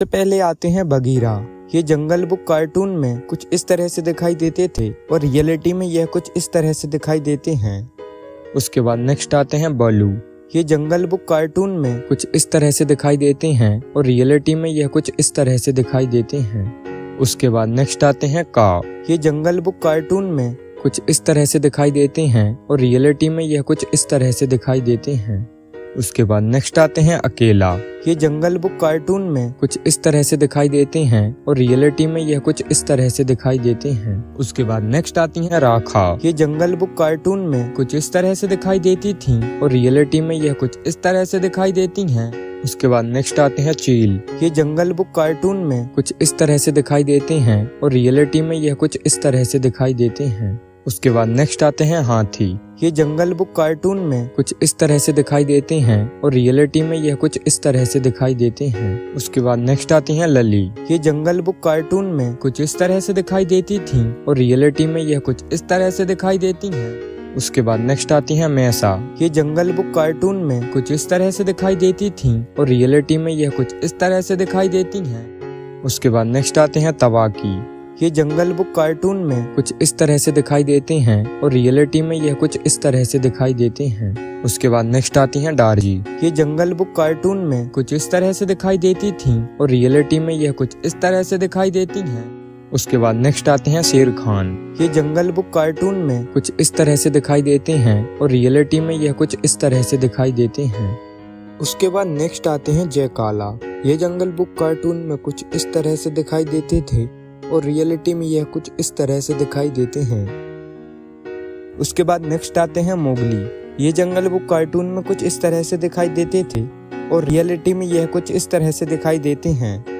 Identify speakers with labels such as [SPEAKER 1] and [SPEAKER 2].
[SPEAKER 1] सबसे पहले आते हैं बगीरा। ये जंगल बुक कार्टून में कुछ इस तरह से दिखाई देते थे और रियलिटी में यह कुछ इस तरह से दिखाई देते हैं। उसके बाद नेक्स्ट आते हैं बालू। ये जंगल बुक कार्टून में कुछ इस तरह से दिखाई देते हैं और रियलिटी में यह कुछ इस तरह से दिखाई देते हैं। उसके बाद नेक्स्ट आते हैं काव। ये जंगल बुक कार्टून में कुछ इस तरह से दिखाई देते हैं और रियलिटी में यह कुछ इस तरह से दिखाई देते हैं। उसके बाद नेक्स्ट आते हैं अकेला। ये जंगल बुक कार्टून में कुछ इस तरह से दिखाई देते हैं और रियलिटी में यह कुछ इस तरह से दिखाई देते हैं। उसके बाद नेक्स्ट आती है राखा। ये जंगल बुक कार्टून में कुछ इस तरह से दिखाई देती थी और रियलिटी में यह कुछ इस तरह से दिखाई देती हैं। उसके बाद नेक्स्ट आते हैं चील। ये जंगल बुक कार्टून में कुछ इस तरह से दिखाई देते हैं और रियलिटी में यह कुछ इस तरह से दिखाई देते हैं। उसके बाद नेक्स्ट आते हैं हाथी। ये जंगल बुक कार्टून में कुछ इस तरह से दिखाई देते हैं और रियलिटी में यह कुछ इस तरह से दिखाई देते हैं। उसके बाद नेक्स्ट आती हैं लली। ये जंगल बुक कार्टून में कुछ इस तरह से दिखाई देती थी और रियलिटी में यह कुछ इस तरह से दिखाई देती हैं। उसके बाद नेक्स्ट आती हैं मैसा। ये जंगल बुक कार्टून में कुछ इस तरह से दिखाई देती थी और रियलिटी में यह कुछ इस तरह से दिखाई देती हैं। उसके बाद नेक्स्ट आते हैं तवाकी। ये जंगल बुक कार्टून में कुछ इस तरह से दिखाई देते हैं और रियलिटी में यह कुछ इस तरह से दिखाई देते हैं। उसके बाद नेक्स्ट आती हैं डार्जी। ये जंगल बुक कार्टून में कुछ इस तरह से दिखाई देती थी और रियलिटी में यह कुछ इस तरह से दिखाई देती हैं। उसके बाद नेक्स्ट आते हैं शेर खान। ये जंगल बुक कार्टून में कुछ इस तरह से दिखाई देते हैं और रियलिटी में यह कुछ इस तरह से दिखाई देते हैं। उसके बाद नेक्स्ट आते हैं जय काला। ये जंगल बुक कार्टून में कुछ इस तरह से दिखाई देते थे और रियलिटी में यह कुछ इस तरह से दिखाई देते हैं। उसके बाद नेक्स्ट आते हैं मोगली। ये जंगल बुक कार्टून में कुछ इस तरह से दिखाई देते थे और रियलिटी में यह कुछ इस तरह से दिखाई देते हैं।